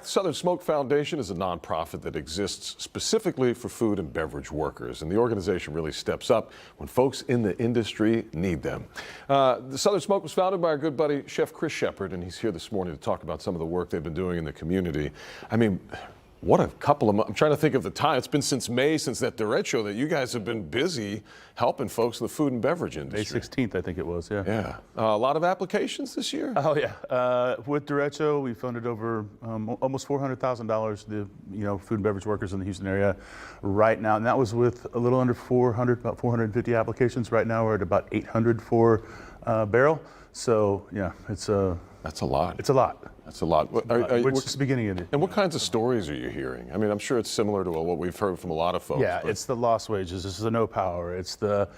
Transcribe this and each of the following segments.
Southern Smoke Foundation is a nonprofit that exists specifically for food and beverage workers, and the organization really steps up when folks in the industry need them. The Southern Smoke was founded by our good buddy, Chef Chris Shepard, and he's here this morning to talk about some of the work they've been doing in the community. I mean, what a couple of months. I'm trying to think of the time. It's been since May, since that derecho, that you guys have been busy helping folks in the food and beverage industry. May 16th, I think it was, yeah. Yeah. A lot of applications this year? Oh, yeah. With derecho, we funded over almost $400,000 to food and beverage workers in the Houston area right now. And that was with a little under 400, about 450 applications. Right now, we're at about 800 for Beryl. So, yeah, that's a lot. It's a lot. That's a lot. Which is the beginning of it. And what kinds of stories are you hearing? I mean, I'm sure it's similar to what we've heard from a lot of folks. Yeah, it's the lost wages. It's the no power. It's the,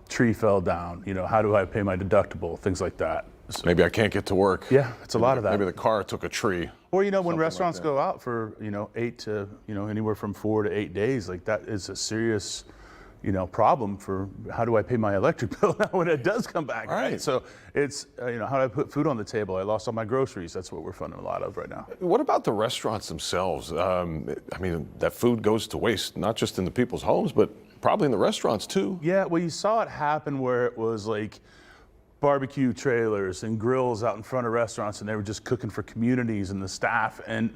tree fell down. How do I pay my deductible? Things like that. So, maybe I can't get to work. Yeah, it's a lot of that. Maybe the car took a tree. Or, when restaurants go out for, 8 to, anywhere from 4 to 8 days, like that is a serious problem for how do I pay my electric bill now when it does come back. Right. So it's, how do I put food on the table? I lost all my groceries. That's what we're funding a lot of right now. What about the restaurants themselves? I mean, that food goes to waste, not just in the people's homes, but probably in the restaurants too. Yeah, well, you saw it happen where it was like barbecue trailers and grills out in front of restaurants, and they were just cooking for communities and the staff, and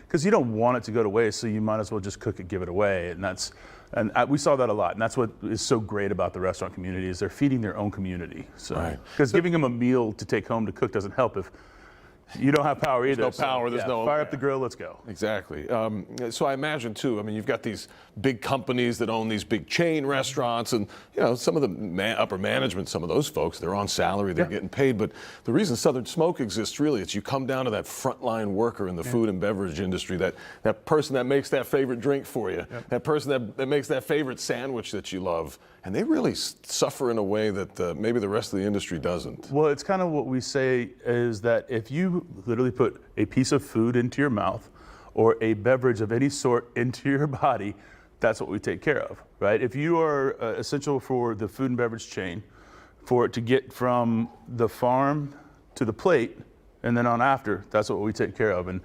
because you don't want it to go to waste, so you might as well just cook it, give it away, and we saw that a lot, and that's what is so great about the restaurant community is they're feeding their own community. So, because giving them a meal to take home to cook doesn't help if you don't have power either. There's no power. There's no fire up the grill. Let's go. Exactly. So I imagine too. I mean, you've got these big companies that own these big chain restaurants, and some of the upper management, some of those folks, they're on salary, they're getting paid. But the reason Southern Smoke exists really, it's you come down to that frontline worker in the food and beverage industry, that person that makes that favorite drink for you, that person that makes that favorite sandwich that you love, and they really suffer in a way that maybe the rest of the industry doesn't. Well, it's kind of what we say is that if you literally put a piece of food into your mouth or a beverage of any sort into your body, that's what we take care of, right? If you are essential for the food and beverage chain, for it to get from the farm to the plate and then on after, that's what we take care of. And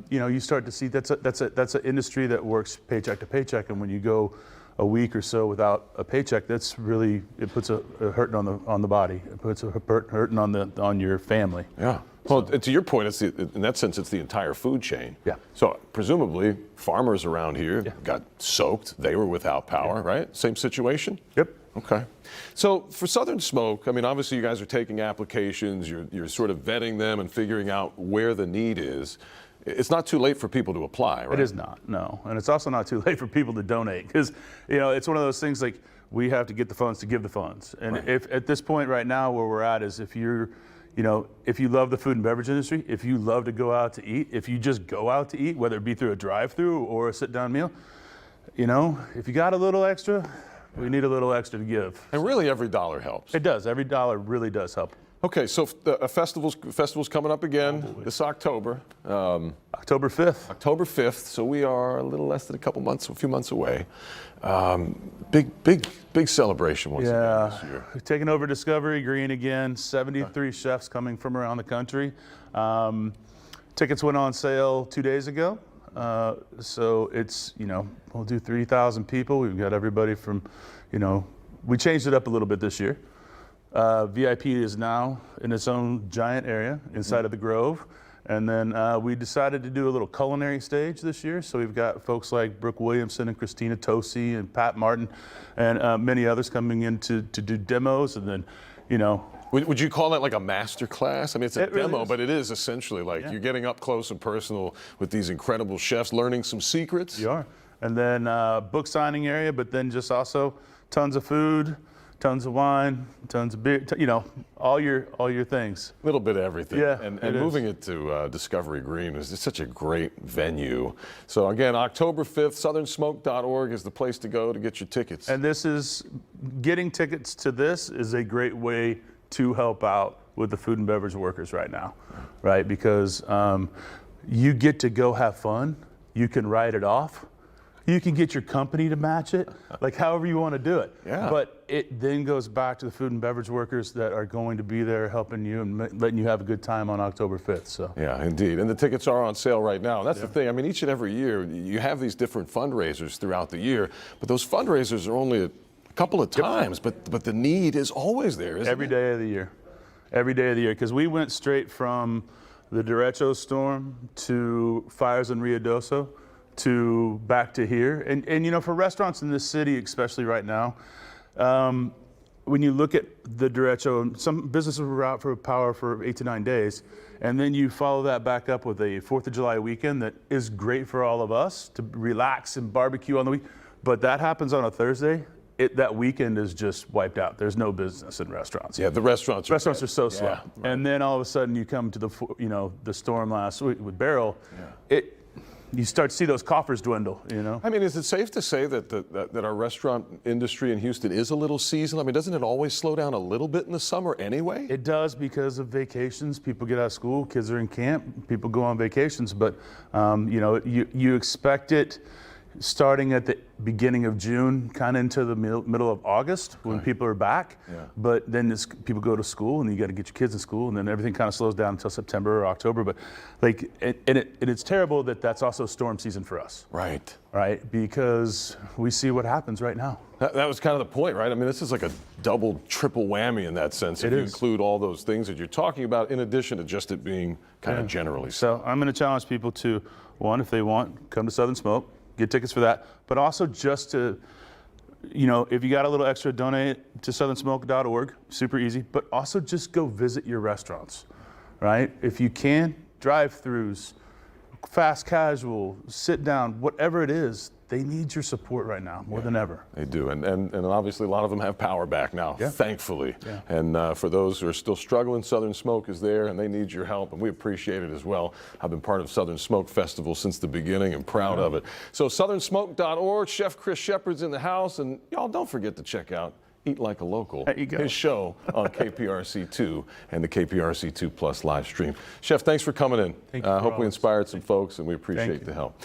you start to see that's an industry that works paycheck to paycheck, and when you go a week or so without a paycheck, that's really, it puts a hurting on the body. It puts a hurting on your family. Yeah. Well, to your point, in that sense, it's the entire food chain. Yeah. So presumably, farmers around here got soaked. They were without power, right? Same situation? Yep. Okay. So for Southern Smoke, I mean, obviously you guys are taking applications. You're sort of vetting them and figuring out where the need is. It's not too late for people to apply, right? It is not, no. And it's also not too late for people to donate, because, it's one of those things like we have to get the funds to give the funds. And if at this point right now where we're at is if you're, if you love the food and beverage industry, if you love to go out to eat, if you just go out to eat, whether it be through a drive-through or a sit-down meal, if you got a little extra, we need a little extra to give. And really every dollar helps. It does. Every dollar really does help. Okay, so the festival's coming up again this October. October 5th. October 5th, so we are a little less than a few months away. Big celebration once again this year. We're taking over Discovery Green again, 73 chefs coming from around the country. Tickets went on sale 2 days ago. So it's, we'll do 3,000 people. We've got everybody from, we changed it up a little bit this year. VIP is now in its own giant area inside of the Grove. And then we decided to do a little culinary stage this year. So we've got folks like Brooke Williamson and Christina Tosi and Pat Martin and many others coming in to do demos. And then, Would you call that like a master class? I mean, it's a demo, really, but it is essentially like you're getting up close and personal with these incredible chefs, learning some secrets. You are. And then book signing area, but then just also tons of food, tons of wine, tons of beer, all your things. A little bit of everything. Yeah, and moving it to Discovery Green is just such a great venue. So again, October 5th, southernsmoke.org is the place to go to get your tickets. And getting tickets to this is a great way to help out with the food and beverage workers right now, right? Because you get to go have fun. You can write it off. You can get your company to match it, like however you want to do it. Yeah. But it then goes back to the food and beverage workers that are going to be there helping you and letting you have a good time on October 5th. So. Yeah, indeed. And the tickets are on sale right now. That's the thing. I mean, each and every year you have these different fundraisers throughout the year, but those fundraisers are only a couple of times, but the need is always there, isn't Every it? day of the year. Every day of the year. Because we went straight from the derecho storm to fires in Ruidoso to back to here. And you know, for restaurants in this city, especially right now, when you look at the derecho, some businesses were out for power for 8 to 9 days, and then you follow that back up with a 4th of July weekend that is great for all of us to relax and barbecue on the week. But that happens on a Thursday. That weekend is just wiped out. There's no business in restaurants. Yeah, the restaurants are so slow. Yeah, right. And then all of a sudden you come to the storm last week with Beryl. Yeah. You start to see those coffers dwindle, you know? I mean, is it safe to say that our restaurant industry in Houston is a little seasonal? I mean, doesn't it always slow down a little bit in the summer anyway? It does because of vacations. People get out of school, kids are in camp, people go on vacations. But, you know, you expect it starting at the beginning of June, kind of into the middle of August when people are back. Yeah. But then people go to school and you got to get your kids in school, and then everything kind of slows down until September or October. But like, it's terrible that that's also storm season for us. Right. Right, because we see what happens right now. That was kind of the point, right? I mean, this is like a double, triple whammy in that sense. If you include all those things that you're talking about, in addition to just it being kind of generally. So I'm going to challenge people to, one, if they want, come to Southern Smoke. Get tickets for that, but also just to, you know, if you got a little extra, donate to southernsmoke.org, super easy, but also just go visit your restaurants, right? If you can, drive-throughs, fast casual, sit down, whatever it is, they need your support right now more than ever. They do, and obviously a lot of them have power back now, thankfully. Yeah. And for those who are still struggling, Southern Smoke is there, and they need your help, and we appreciate it as well. I've been part of Southern Smoke Festival since the beginning and proud of it. So southernsmoke.org, Chef Chris Shepard's in the house, and y'all don't forget to check out Eat Like a Local, his show on KPRC2 and the KPRC2 Plus live stream. Chef, thanks for coming in. I hope we inspired some folks, and we appreciate the help.